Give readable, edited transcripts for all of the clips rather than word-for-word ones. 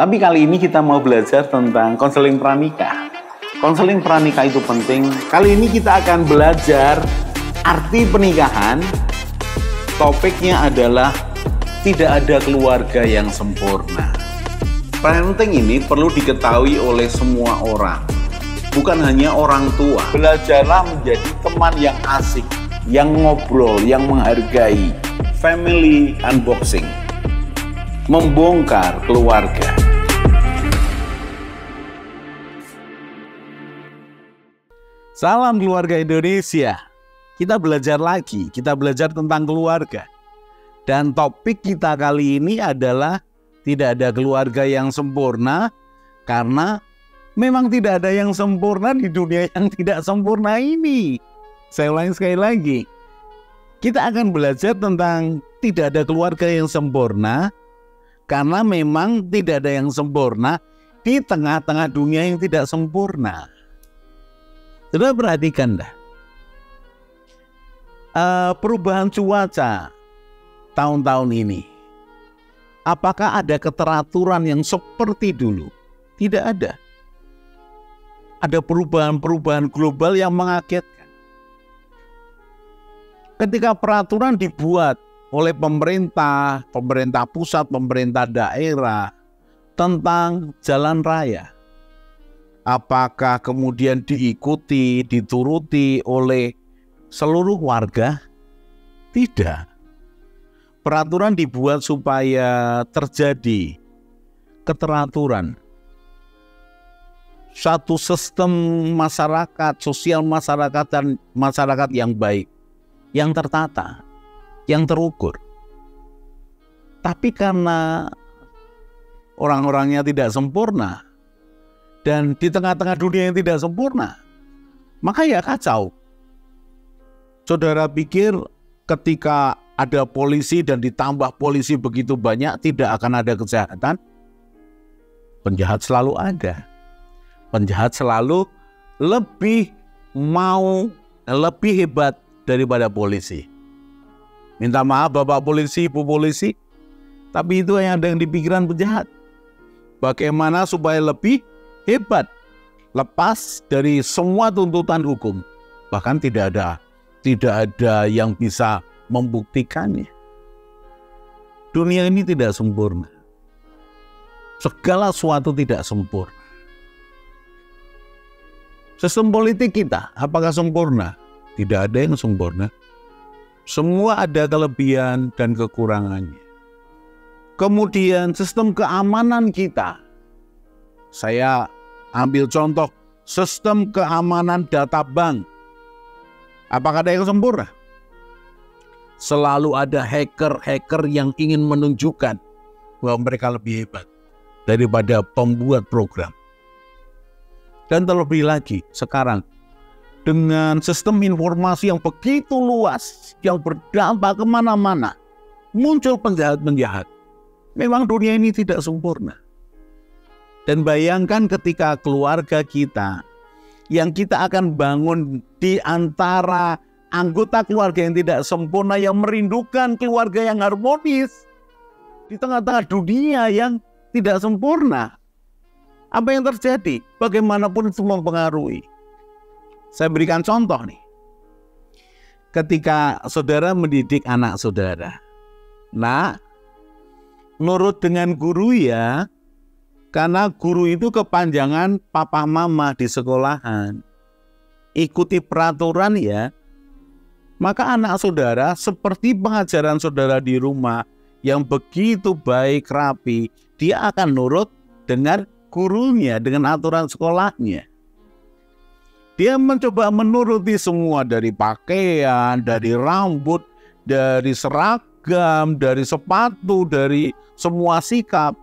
Tapi kali ini kita mau belajar tentang konseling pranikah. Konseling pranikah itu penting. Kali ini kita akan belajar arti pernikahan. Topiknya adalah tidak ada keluarga yang sempurna. Parenting ini perlu diketahui oleh semua orang, bukan hanya orang tua. Belajarlah menjadi teman yang asik, yang ngobrol, yang menghargai. Family unboxing, membongkar keluarga. Salam keluarga Indonesia. Kita belajar lagi, kita belajar tentang keluarga. Dan topik kita kali ini adalah tidak ada keluarga yang sempurna, karena memang tidak ada yang sempurna di dunia yang tidak sempurna ini. Saya ulangi sekali lagi. Kita akan belajar tentang tidak ada keluarga yang sempurna, karena memang tidak ada yang sempurna di tengah-tengah dunia yang tidak sempurna. Sudah perhatikan dah. Perubahan cuaca tahun-tahun ini, apakah ada keteraturan yang seperti dulu? Tidak ada. Ada perubahan-perubahan global yang mengagetkan. Ketika peraturan dibuat oleh pemerintah pusat, pemerintah daerah tentang jalan raya, apakah kemudian diikuti, dituruti oleh seluruh warga? Tidak. Peraturan dibuat supaya terjadi keteraturan. Satu sistem masyarakat, sosial masyarakat dan masyarakat yang baik, yang tertata, yang terukur. Tapi karena orang-orangnya tidak sempurna, dan di tengah-tengah dunia yang tidak sempurna, maka ya kacau. Saudara pikir ketika ada polisi dan ditambah polisi begitu banyak tidak akan ada kejahatan? Penjahat selalu ada. Penjahat selalu lebih hebat daripada polisi. Minta maaf Bapak polisi, Ibu polisi, tapi itu yang ada yang di pikiran penjahat. Bagaimana supaya lebih hebat, lepas dari semua tuntutan hukum. Bahkan tidak ada yang bisa membuktikannya. Dunia ini tidak sempurna. Segala sesuatu tidak sempurna. Sistem politik kita, apakah sempurna? Tidak ada yang sempurna. Semua ada kelebihan dan kekurangannya. Kemudian sistem keamanan kita. Saya ambil contoh sistem keamanan data bank. Apakah ada yang sempurna? Selalu ada hacker-hacker yang ingin menunjukkan bahwa mereka lebih hebat daripada pembuat program. Dan terlebih lagi sekarang, dengan sistem informasi yang begitu luas, yang berdampak kemana-mana, muncul penjahat-penjahat. Memang dunia ini tidak sempurna. Dan bayangkan ketika keluarga kita, yang kita akan bangun di antara anggota keluarga yang tidak sempurna, yang merindukan keluarga yang harmonis, di tengah-tengah dunia yang tidak sempurna. Apa yang terjadi? Bagaimanapun itu mempengaruhi. Saya berikan contoh nih. Ketika saudara mendidik anak saudara, nah, nurut dengan guru ya, karena guru itu kepanjangan papa mama di sekolahan. Ikuti peraturan ya. Maka anak saudara seperti pengajaran saudara di rumah yang begitu baik, rapi, dia akan nurut dengan gurunya, dengan aturan sekolahnya. Dia mencoba menuruti semua, dari pakaian, dari rambut, dari seragam, dari sepatu, dari semua sikap.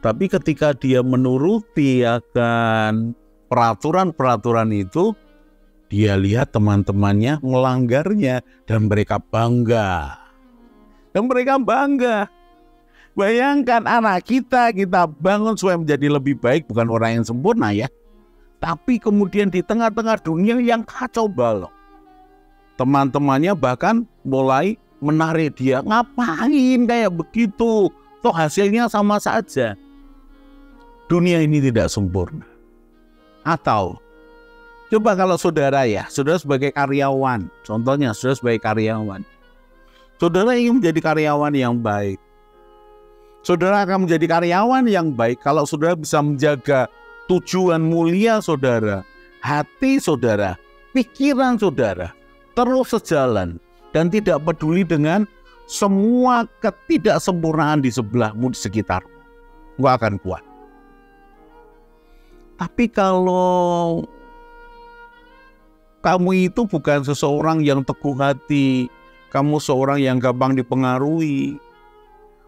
Tapi ketika dia menuruti akan peraturan-peraturan itu, dia lihat teman-temannya melanggarnya dan mereka bangga. Bayangkan anak kita bangun supaya menjadi lebih baik, bukan orang yang sempurna ya. Tapi kemudian di tengah-tengah dunia yang kacau balau, teman-temannya bahkan mulai menarik dia. Ngapain kayak begitu? toh hasilnya sama saja. Dunia ini tidak sempurna. Atau coba kalau saudara sebagai karyawan, contohnya saudara sebagai karyawan, saudara ingin menjadi karyawan yang baik. Saudara akan menjadi karyawan yang baik kalau saudara bisa menjaga tujuan mulia saudara, hati saudara, pikiran saudara terus sejalan dan tidak peduli dengan semua ketidaksempurnaan di sebelahmu, di sekitarmu. Nggak akan kuat. Tapi kalau kamu itu bukan seseorang yang teguh hati, kamu seorang yang gampang dipengaruhi,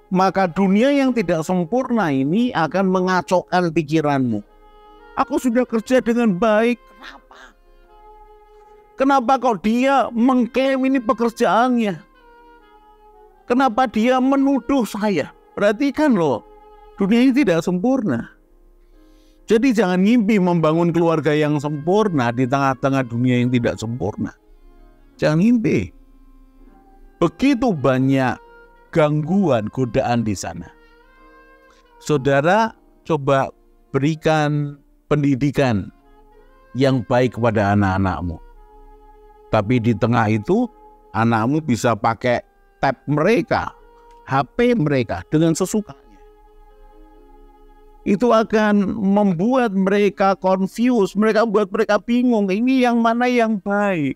maka dunia yang tidak sempurna ini akan mengacaukan pikiranmu. Aku sudah kerja dengan baik, kenapa? Kenapa kok dia mengklaim ini pekerjaannya? Kenapa dia menuduh saya? Perhatikan loh, dunia ini tidak sempurna. Jadi jangan ngimpi membangun keluarga yang sempurna di tengah-tengah dunia yang tidak sempurna. Jangan ngimpi. Begitu banyak gangguan, godaan di sana. Saudara coba berikan pendidikan yang baik kepada anak-anakmu. Tapi di tengah itu anakmu bisa pakai tab mereka, HP mereka dengan sesukanya. Itu akan membuat mereka confused, membuat mereka bingung, ini yang mana yang baik.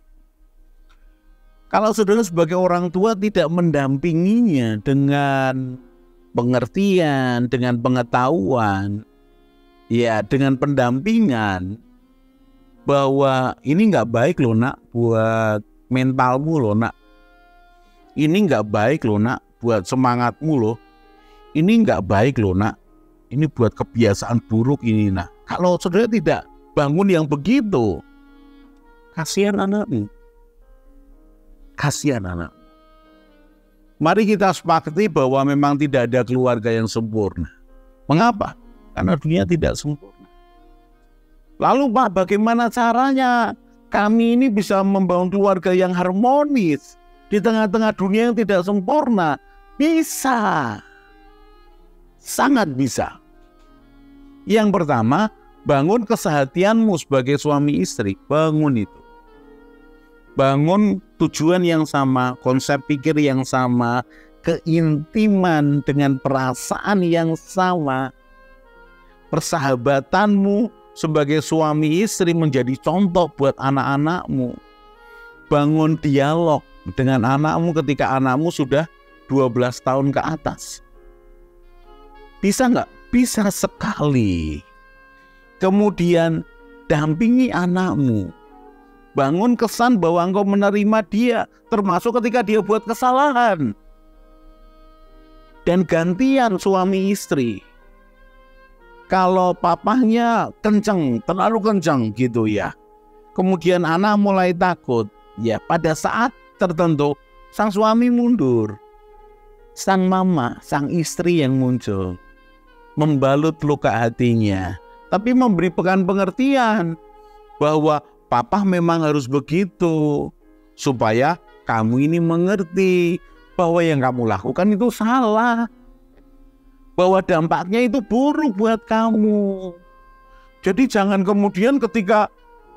Kalau saudara sebagai orang tua tidak mendampinginya dengan pengertian, dengan pengetahuan, ya dengan pendampingan, bahwa ini nggak baik loh nak buat mentalmu loh nak. Ini nggak baik loh nak buat semangatmu loh. Ini nggak baik loh nak. Ini buat kebiasaan buruk ini nak. Kalau saudara tidak bangun yang begitu, kasihan anakmu. Kasihan anak. Mari kita sepakati bahwa memang tidak ada keluarga yang sempurna. Mengapa? Karena dunia tidak sempurna. Lalu Pak, bagaimana caranya kami ini bisa membangun keluarga yang harmonis di tengah-tengah dunia yang tidak sempurna? Bisa. Sangat bisa. Yang pertama, bangun kesehatianmu sebagai suami istri. Bangun itu. Bangun tujuan yang sama, konsep pikir yang sama, keintiman dengan perasaan yang sama. Persahabatanmu sebagai suami istri menjadi contoh buat anak-anakmu. Bangun dialog dengan anakmu ketika anakmu sudah 12 tahun ke atas. Bisa nggak? Bisa sekali. Kemudian dampingi anakmu. Bangun kesan bahwa engkau menerima dia, termasuk ketika dia buat kesalahan. Dan gantian suami istri. Kalau papahnya kenceng, terlalu kenceng gitu ya. Kemudian anak mulai takut. Ya pada saat tertentu sang suami mundur. Sang mama, sang istri yang muncul. Membalut luka hatinya, tapi memberi pengertian bahwa papa memang harus begitu supaya kamu ini mengerti bahwa yang kamu lakukan itu salah, bahwa dampaknya itu buruk buat kamu. Jadi jangan kemudian ketika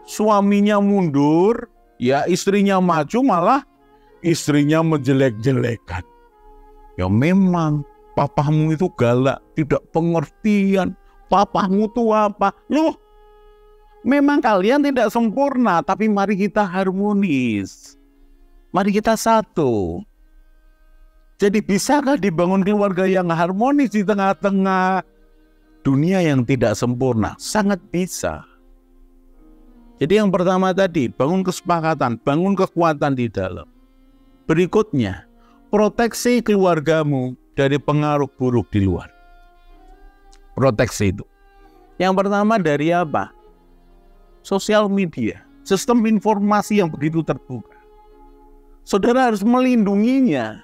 suaminya mundur, ya istrinya maju malah istrinya menjelek-jelekan. Ya memang papamu itu galak, tidak pengertian. Papamu itu apa? Loh, memang kalian tidak sempurna, tapi mari kita harmonis. Mari kita satu. Jadi bisakah dibangun keluarga yang harmonis di tengah-tengah dunia yang tidak sempurna? Sangat bisa. Jadi yang pertama tadi, bangun kesepakatan, bangun kekuatan di dalam. Berikutnya, proteksi keluargamu dari pengaruh buruk di luar. Proteksi itu. Yang pertama dari apa? Sosial media, sistem informasi yang begitu terbuka. Saudara harus melindunginya.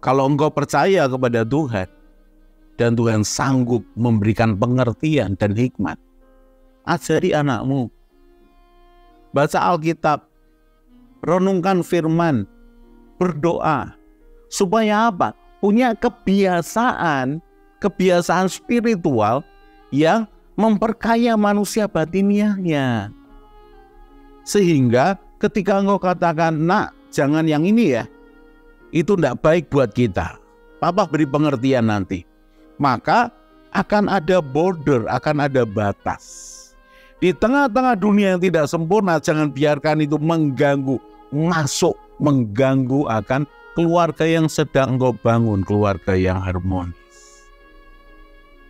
Kalau engkau percaya kepada Tuhan, dan Tuhan sanggup memberikan pengertian dan hikmat, ajari anakmu. Baca Alkitab, renungkan firman, berdoa. Supaya apa? punya kebiasaan spiritual yang memperkaya manusia batiniahnya. Sehingga ketika engkau katakan, nak jangan yang ini ya, itu tidak baik buat kita, Papa beri pengertian nanti. Maka akan ada border, akan ada batas. Di tengah-tengah dunia yang tidak sempurna, jangan biarkan itu mengganggu, mengganggu akan keluarga yang sedang engkau bangun, keluarga yang harmonis.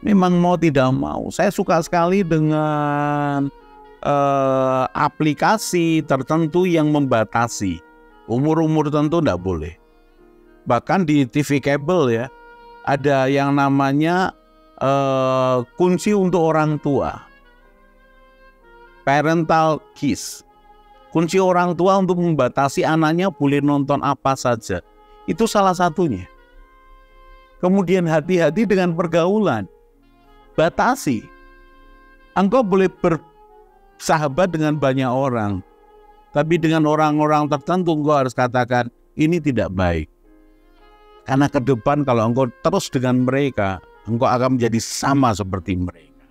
Memang mau tidak mau, saya suka sekali dengan aplikasi tertentu yang membatasi umur-umur tertentu tidak boleh. Bahkan di TV kabel ya, ada yang namanya kunci untuk orang tua, parental keys. Kunci orang tua untuk membatasi anaknya boleh nonton apa saja. Itu salah satunya. Kemudian hati-hati dengan pergaulan. Batasi. Engkau boleh bersahabat dengan banyak orang, tapi dengan orang-orang tertentu engkau harus katakan, ini tidak baik. Karena ke depan kalau engkau terus dengan mereka, engkau akan menjadi sama seperti mereka.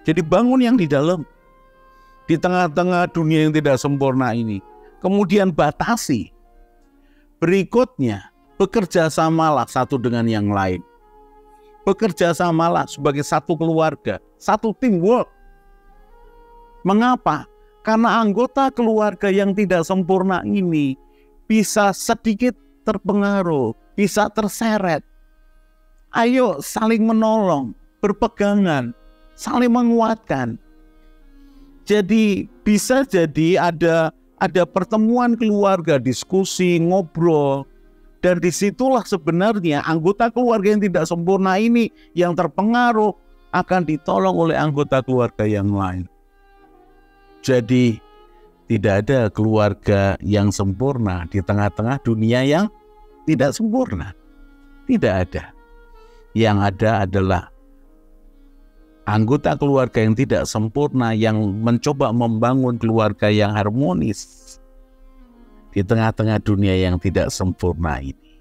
Jadi bangun yang di dalam, di tengah-tengah dunia yang tidak sempurna ini. Kemudian batasi. Berikutnya, bekerja samalah satu dengan yang lain. Bekerja samalah sebagai satu keluarga, satu teamwork. Mengapa? Karena anggota keluarga yang tidak sempurna ini bisa sedikit terpengaruh, bisa terseret. Ayo saling menolong, berpegangan, saling menguatkan. Jadi bisa jadi ada pertemuan keluarga, diskusi, ngobrol. Dan disitulah sebenarnya anggota keluarga yang tidak sempurna ini yang terpengaruh akan ditolong oleh anggota keluarga yang lain. Jadi tidak ada keluarga yang sempurna di tengah-tengah dunia yang tidak sempurna. Tidak ada. Yang ada adalah anggota keluarga yang tidak sempurna yang mencoba membangun keluarga yang harmonis di tengah-tengah dunia yang tidak sempurna ini.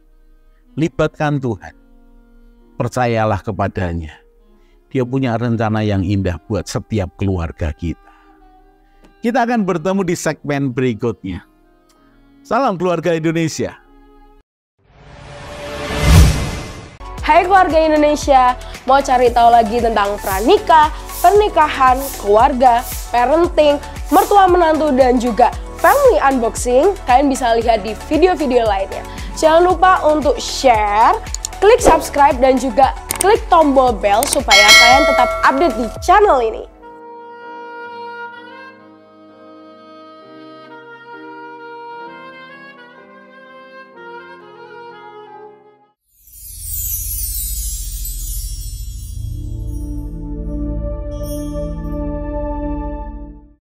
Libatkan Tuhan. Percayalah kepadanya. Dia punya rencana yang indah buat setiap keluarga kita. Kita akan bertemu di segmen berikutnya. Salam keluarga Indonesia. Hai keluarga Indonesia, mau cari tahu lagi tentang pranikah, pernikahan, keluarga, parenting, mertua menantu, dan juga family unboxing? Kalian bisa lihat di video-video lainnya. Jangan lupa untuk share, klik subscribe, dan juga klik tombol bell supaya kalian tetap update di channel ini.